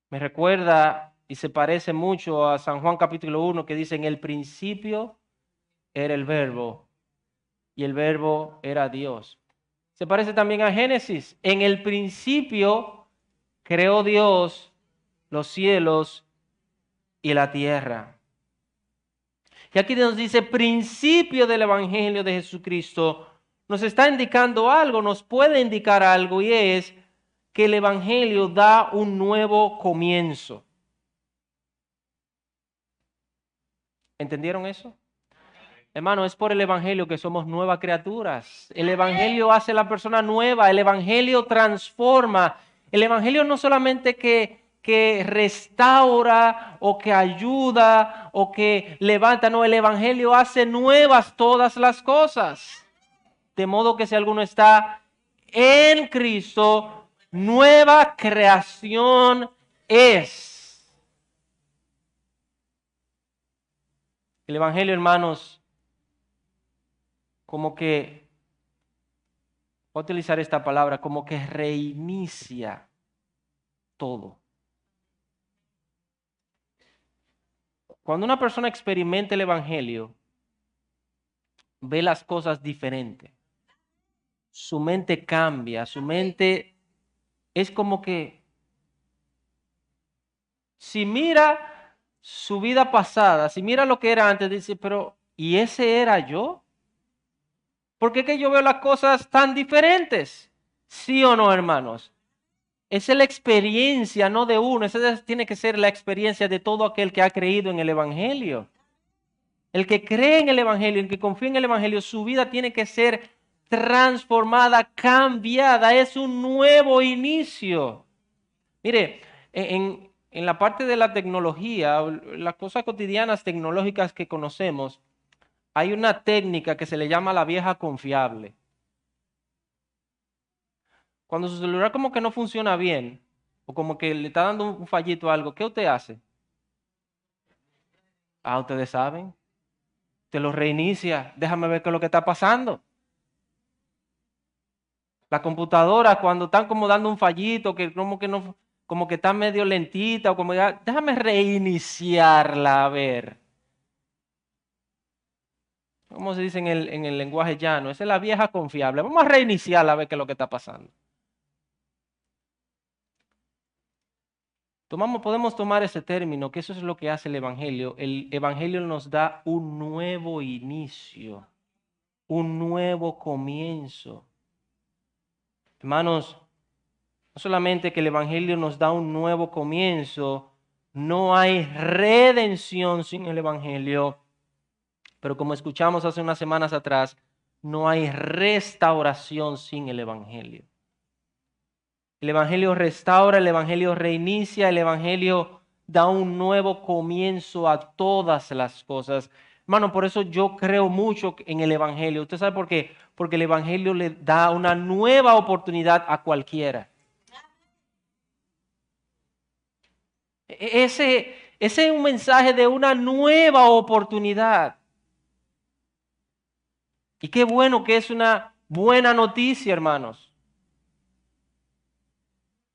Me recuerda y se parece mucho a San Juan capítulo 1 que dice, en el principio era el verbo y el verbo era Dios. Se parece también a Génesis. En el principio creó Dios los cielos y la tierra. Y aquí nos dice principio del Evangelio de Jesucristo. Nos está indicando algo, nos puede indicar algo, y es que el Evangelio da un nuevo comienzo. ¿Entendieron eso? Hermano, es por el Evangelio que somos nuevas criaturas. El Evangelio hace a la persona nueva, el Evangelio transforma. El Evangelio no solamente que restaura o que ayuda o que levanta, no, el Evangelio hace nuevas todas las cosas. De modo que si alguno está en Cristo, nueva creación es. El Evangelio, hermanos, como que, voy a utilizar esta palabra, como que reinicia todo. Cuando una persona experimenta el Evangelio, ve las cosas diferentes. Su mente cambia, su mente es como que, si mira su vida pasada, si mira lo que era antes, dice, pero ¿y ese era yo? ¿Por qué que yo veo las cosas tan diferentes? ¿Sí o no, hermanos? Esa es la experiencia, no de uno. Esa tiene que ser la experiencia de todo aquel que ha creído en el Evangelio. El que cree en el Evangelio, el que confía en el Evangelio, su vida tiene que ser transformada, cambiada. Es un nuevo inicio. Mire, en la parte de la tecnología, las cosas cotidianas tecnológicas que conocemos, hay una técnica que se le llama la vieja confiable. Cuando su celular como que no funciona bien, o como que le está dando un fallito a algo, ¿qué usted hace? Ah, ustedes saben, te lo reinicia, déjame ver qué es lo que está pasando. La computadora cuando están como dando un fallito, que no, como que está medio lentita, o como ya, déjame reiniciarla a ver. ¿Cómo se dice en el lenguaje llano? Esa es la vieja confiable. Vamos a reiniciarla a ver qué es lo que está pasando. Podemos tomar ese término, que eso es lo que hace el Evangelio. El Evangelio nos da un nuevo inicio, un nuevo comienzo. Hermanos, no solamente que el Evangelio nos da un nuevo comienzo, no hay redención sin el Evangelio, pero como escuchamos hace unas semanas atrás, no hay restauración sin el Evangelio. El Evangelio restaura, el Evangelio reinicia, el Evangelio da un nuevo comienzo a todas las cosas. Hermano, por eso yo creo mucho en el Evangelio. ¿Usted sabe por qué? Porque el Evangelio le da una nueva oportunidad a cualquiera. Ese es un mensaje de una nueva oportunidad. Y qué bueno que es una buena noticia, hermanos.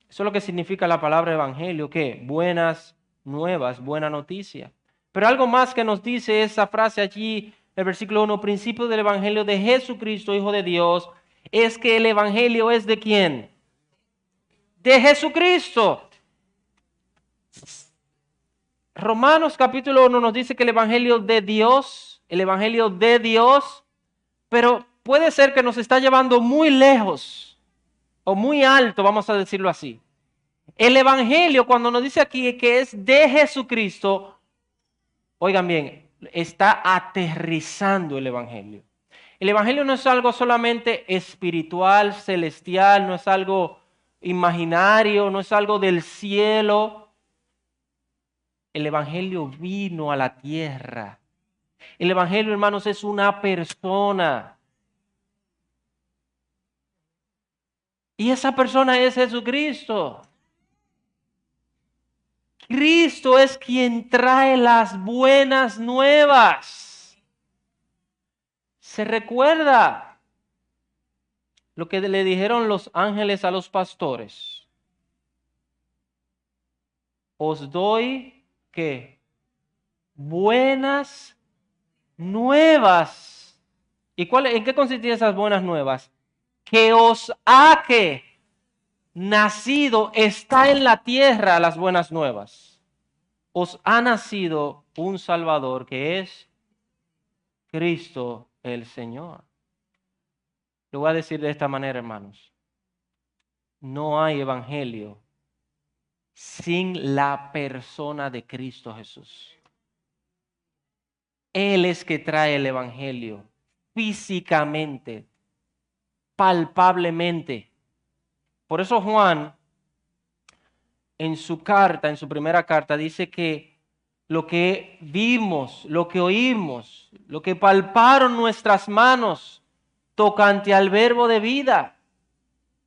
Eso es lo que significa la palabra evangelio, ¿qué? Buenas nuevas, buena noticia. Pero algo más que nos dice esa frase allí, el versículo 1, principio del evangelio de Jesucristo, Hijo de Dios, es que el evangelio es ¿de quién? De Jesucristo. Romanos capítulo 1 nos dice que el evangelio de Dios, pero puede ser que nos está llevando muy lejos o muy alto, vamos a decirlo así. El evangelio, cuando nos dice aquí que es de Jesucristo, oigan bien, está aterrizando el evangelio. El evangelio no es algo solamente espiritual, celestial, no es algo imaginario, no es algo del cielo. El evangelio vino a la tierra. El evangelio, hermanos, es una persona. Y esa persona es Jesucristo. Cristo es quien trae las buenas nuevas. ¿Se recuerda lo que le dijeron los ángeles a los pastores? Os doy, ¿qué? Buenas nuevas. ¿Y en qué consistían esas buenas nuevas? que os ha que nacido, está en la tierra las buenas nuevas. Os ha nacido un Salvador que es Cristo el Señor. Lo voy a decir de esta manera, hermanos. No hay evangelio sin la persona de Cristo Jesús. Él es que trae el evangelio físicamente, palpablemente. Por eso Juan, en su carta, en su primera carta, dice que lo que vimos, lo que oímos, lo que palparon nuestras manos tocante al verbo de vida.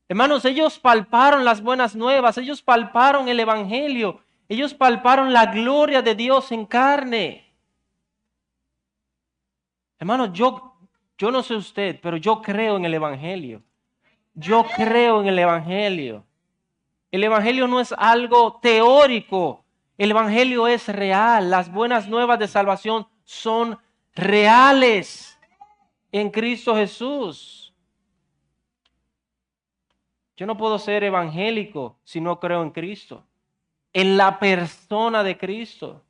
Hermanos, ellos palparon las buenas nuevas, ellos palparon el evangelio, ellos palparon la gloria de Dios en carne. Hermanos, yo no sé usted, pero yo creo en el evangelio. Yo creo en el evangelio. El evangelio no es algo teórico. El evangelio es real. Las buenas nuevas de salvación son reales en Cristo Jesús. Yo no puedo ser evangélico si no creo en Cristo, en la persona de Cristo.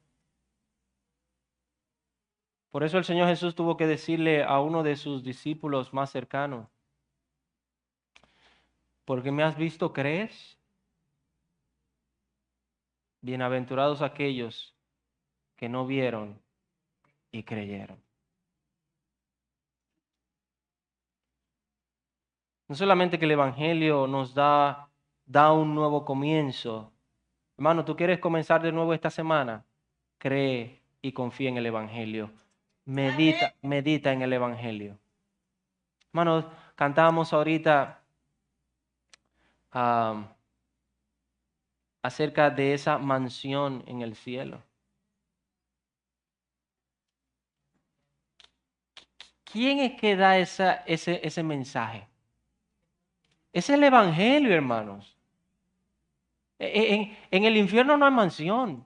Por eso el Señor Jesús tuvo que decirle a uno de sus discípulos más cercanos: ¿porque me has visto, crees? Bienaventurados aquellos que no vieron y creyeron. No solamente que el evangelio nos da un nuevo comienzo. Hermano, ¿tú quieres comenzar de nuevo esta semana? Cree y confía en el evangelio. Medita en el evangelio. Hermanos, cantábamos ahorita acerca de esa mansión en el cielo. ¿Quién es que da ese mensaje? Es el evangelio, hermanos. En el infierno no hay mansión.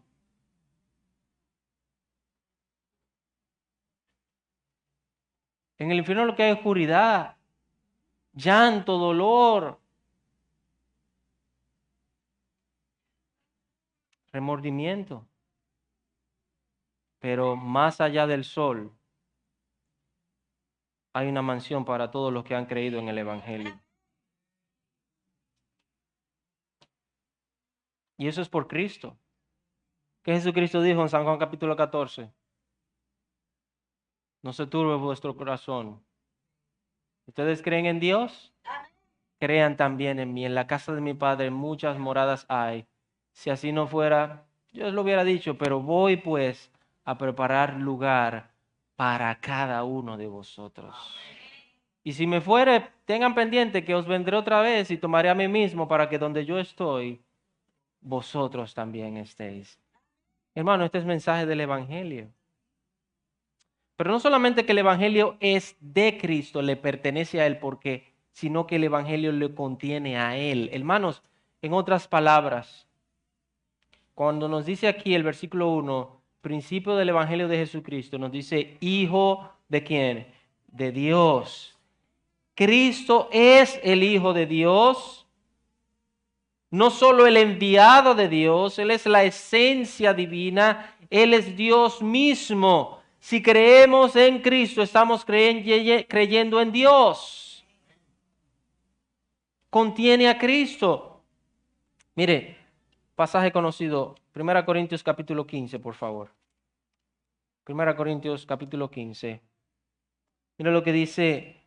En el infierno lo que hay es oscuridad, llanto, dolor, remordimiento. Pero más allá del sol hay una mansión para todos los que han creído en el evangelio. Y eso es por Cristo. ¿Qué Jesucristo dijo en San Juan capítulo 14? No se turbe vuestro corazón. ¿Ustedes creen en Dios? Crean también en mí. En la casa de mi Padre muchas moradas hay. Si así no fuera, yo os lo hubiera dicho, pero voy pues a preparar lugar para cada uno de vosotros. Y si me fuere, tengan pendiente que os vendré otra vez y tomaré a mí mismo para que donde yo estoy, vosotros también estéis. Hermano, este es mensaje del Evangelio. Pero no solamente que el Evangelio es de Cristo, le pertenece a Él porque, sino que el Evangelio le contiene a Él. Hermanos, en otras palabras, cuando nos dice aquí el versículo 1, principio del Evangelio de Jesucristo, nos dice, ¿hijo de quién? De Dios. Cristo es el Hijo de Dios, no solo el enviado de Dios, Él es la esencia divina, Él es Dios mismo. Si creemos en Cristo, estamos creyendo en Dios. Contiene a Cristo. Mire, pasaje conocido, 1 Corintios capítulo 15, por favor. 1 Corintios capítulo 15. Mire lo que dice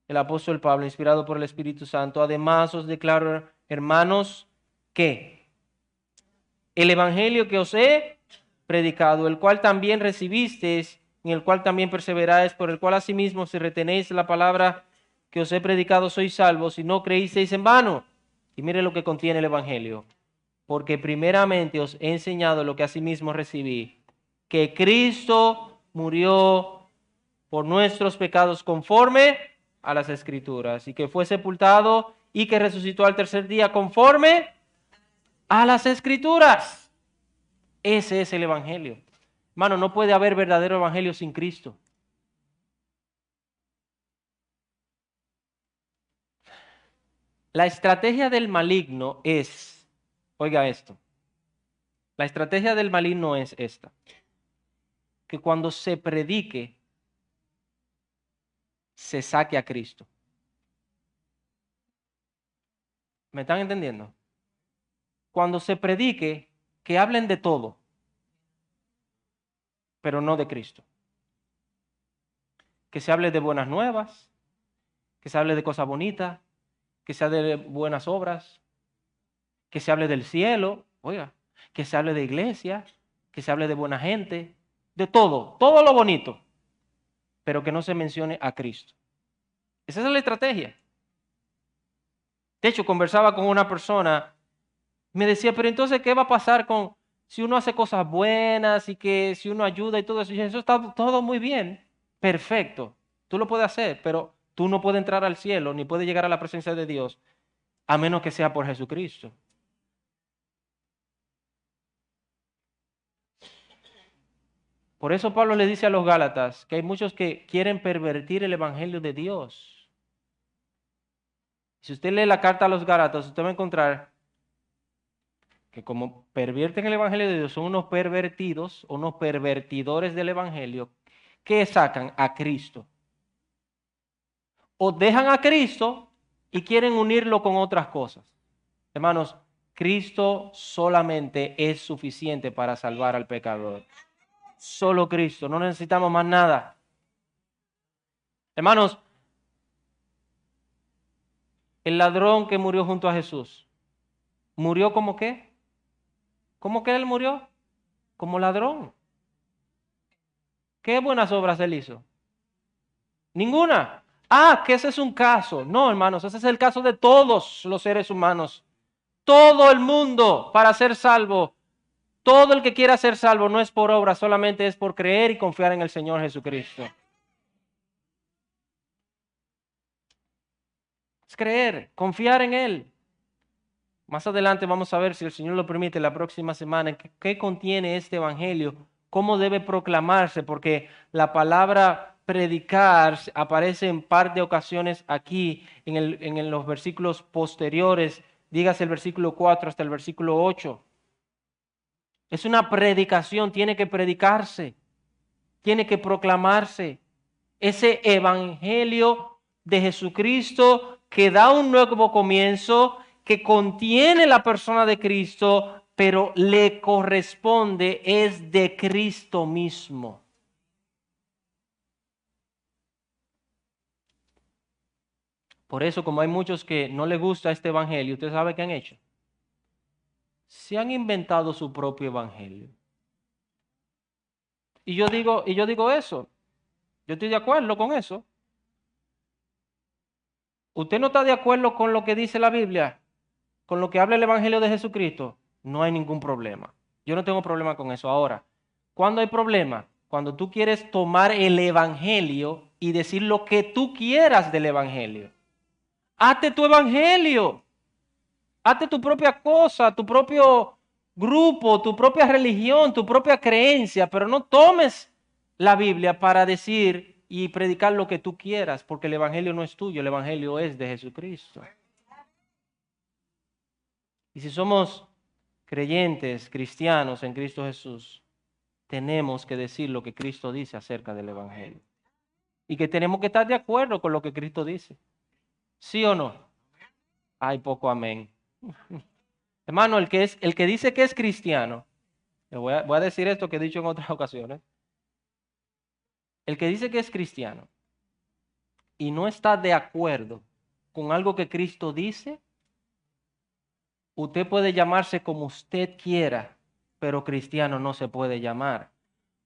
el apóstol Pablo, inspirado por el Espíritu Santo. Además os declaro, hermanos, que el evangelio que os he predicado, el cual también recibisteis, en el cual también perseveráis, por el cual asimismo si retenéis la palabra que os he predicado, sois salvos, si no creísteis en vano. Y mire lo que contiene el evangelio. Porque primeramente os he enseñado lo que asimismo recibí, que Cristo murió por nuestros pecados conforme a las Escrituras, y que fue sepultado y que resucitó al tercer día conforme a las Escrituras. Ese es el evangelio. Hermano, no puede haber verdadero evangelio sin Cristo. La estrategia del maligno es, oiga esto, la estrategia del maligno es esta, que cuando se predique, se saque a Cristo. ¿Me están entendiendo? Cuando se predique, que hablen de todo, pero no de Cristo. Que se hable de buenas nuevas, que se hable de cosas bonitas, que se hable de buenas obras, que se hable del cielo, oiga, que se hable de iglesia, que se hable de buena gente, de todo, todo lo bonito, pero que no se mencione a Cristo. Esa es la estrategia. De hecho, conversaba con una persona, me decía, pero entonces, ¿qué va a pasar con si uno hace cosas buenas y que si uno ayuda y todo eso? Y eso está todo muy bien, perfecto, tú lo puedes hacer, pero tú no puedes entrar al cielo ni puedes llegar a la presencia de Dios a menos que sea por Jesucristo. Por eso Pablo le dice a los Gálatas que hay muchos que quieren pervertir el evangelio de Dios. Si usted lee la carta a los Gálatas, usted va a encontrar que como pervierten el evangelio de Dios, son unos pervertidos, unos pervertidores del evangelio, que sacan a Cristo. O dejan a Cristo y quieren unirlo con otras cosas. Hermanos, Cristo solamente es suficiente para salvar al pecador. Solo Cristo, no necesitamos más nada. Hermanos, el ladrón que murió junto a Jesús, ¿murió como qué? ¿Cómo que él murió? Como ladrón. ¿Qué buenas obras él hizo? Ninguna. Ah, que ese es un caso. No, hermanos, ese es el caso de todos los seres humanos. Todo el mundo para ser salvo. Todo el que quiera ser salvo no es por obra, solamente es por creer y confiar en el Señor Jesucristo. Es creer, confiar en Él. Más adelante vamos a ver, si el Señor lo permite, la próxima semana, qué contiene este evangelio, cómo debe proclamarse, porque la palabra predicar aparece en par de ocasiones aquí, en los versículos posteriores, dígase el versículo 4 hasta el versículo 8. Es una predicación, tiene que predicarse, tiene que proclamarse. Ese evangelio de Jesucristo que da un nuevo comienzo, que contiene la persona de Cristo, pero le corresponde, es de Cristo mismo. Por eso, como hay muchos que no les gusta este evangelio, ¿usted sabe qué han hecho? Se han inventado su propio evangelio. Y yo digo eso. Yo estoy de acuerdo con eso. ¿Usted no está de acuerdo con lo que dice la Biblia? ¿Con lo que habla el evangelio de Jesucristo? No hay ningún problema. Yo no tengo problema con eso. Ahora, ¿cuándo hay problema? Cuando tú quieres tomar el evangelio y decir lo que tú quieras del evangelio. Hazte tu evangelio. Hazte tu propia cosa, tu propio grupo, tu propia religión, tu propia creencia, pero no tomes la Biblia para decir y predicar lo que tú quieras, porque el evangelio no es tuyo, el evangelio es de Jesucristo. Y si somos creyentes, cristianos en Cristo Jesús, tenemos que decir lo que Cristo dice acerca del evangelio. Y que tenemos que estar de acuerdo con lo que Cristo dice. ¿Sí o no? Hay poco amén. Hermano, el que dice que es cristiano, voy a decir esto que he dicho en otras ocasiones. El que dice que es cristiano y no está de acuerdo con algo que Cristo dice, usted puede llamarse como usted quiera, pero cristiano no se puede llamar.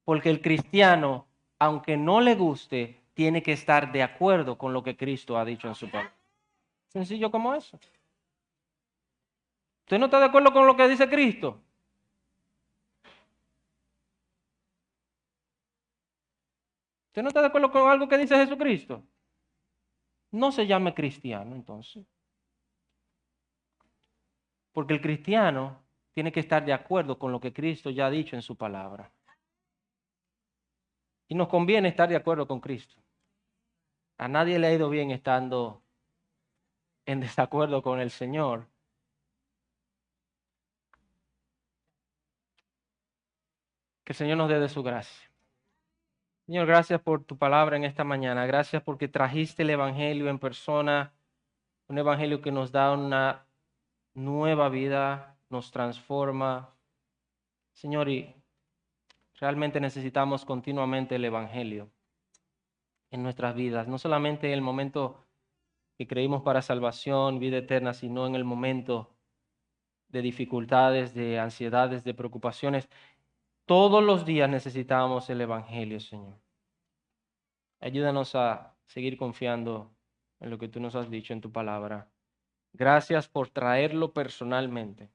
Porque el cristiano, aunque no le guste, tiene que estar de acuerdo con lo que Cristo ha dicho en su palabra. Sencillo como eso. ¿Usted no está de acuerdo con lo que dice Cristo? ¿Usted no está de acuerdo con algo que dice Jesucristo? No se llame cristiano entonces. Porque el cristiano tiene que estar de acuerdo con lo que Cristo ya ha dicho en su palabra. Y nos conviene estar de acuerdo con Cristo. A nadie le ha ido bien estando en desacuerdo con el Señor. Que el Señor nos dé de su gracia. Señor, gracias por tu palabra en esta mañana. Gracias porque trajiste el Evangelio en persona, un Evangelio que nos da una nueva vida, nos transforma. Señor, y realmente necesitamos continuamente el Evangelio en nuestras vidas, no solamente en el momento que creímos para salvación, vida eterna, sino en el momento de dificultades, de ansiedades, de preocupaciones. Todos los días necesitamos el Evangelio, Señor. Ayúdanos a seguir confiando en lo que tú nos has dicho en tu palabra. Gracias por traerlo personalmente.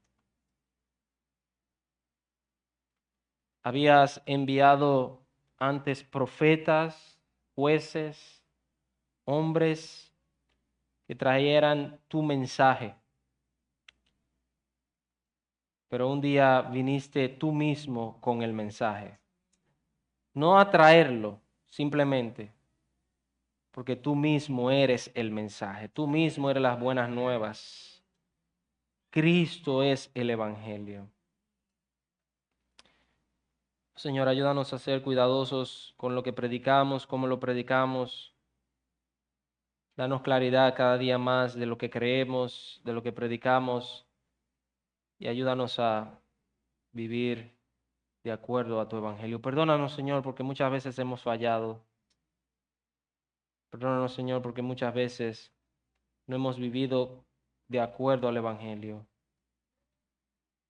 Habías enviado antes profetas, jueces, hombres que trajeran tu mensaje. Pero un día viniste tú mismo con el mensaje. No a traerlo simplemente, porque tú mismo eres el mensaje. Tú mismo eres las buenas nuevas. Cristo es el Evangelio. Señor, ayúdanos a ser cuidadosos con lo que predicamos, cómo lo predicamos. Danos claridad cada día más de lo que creemos, de lo que predicamos, y ayúdanos a vivir de acuerdo a tu evangelio. Perdónanos, Señor, porque muchas veces hemos fallado. Perdónanos, Señor, porque muchas veces no hemos vivido de acuerdo al evangelio.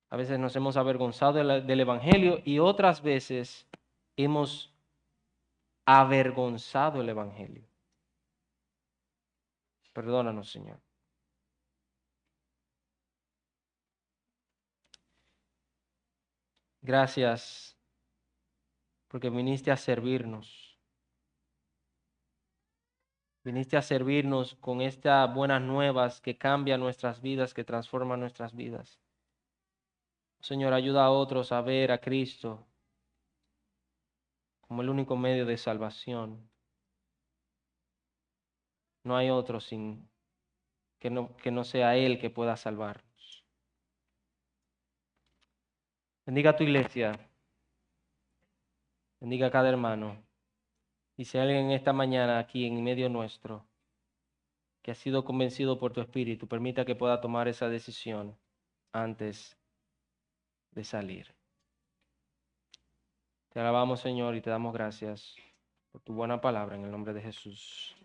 A veces nos hemos avergonzado del evangelio y otras veces hemos avergonzado el evangelio. Perdónanos, Señor. Gracias porque viniste a servirnos. Viniste a servirnos con estas buenas nuevas que cambian nuestras vidas, que transforman nuestras vidas. Señor, ayuda a otros a ver a Cristo como el único medio de salvación. No hay otro que no sea Él que pueda salvarnos. Bendiga a tu iglesia. Bendiga a cada hermano. Y si hay alguien esta mañana aquí en medio nuestro que ha sido convencido por tu Espíritu, permita que pueda tomar esa decisión antes de salir. Te alabamos, Señor, y te damos gracias por tu buena palabra en el nombre de Jesús.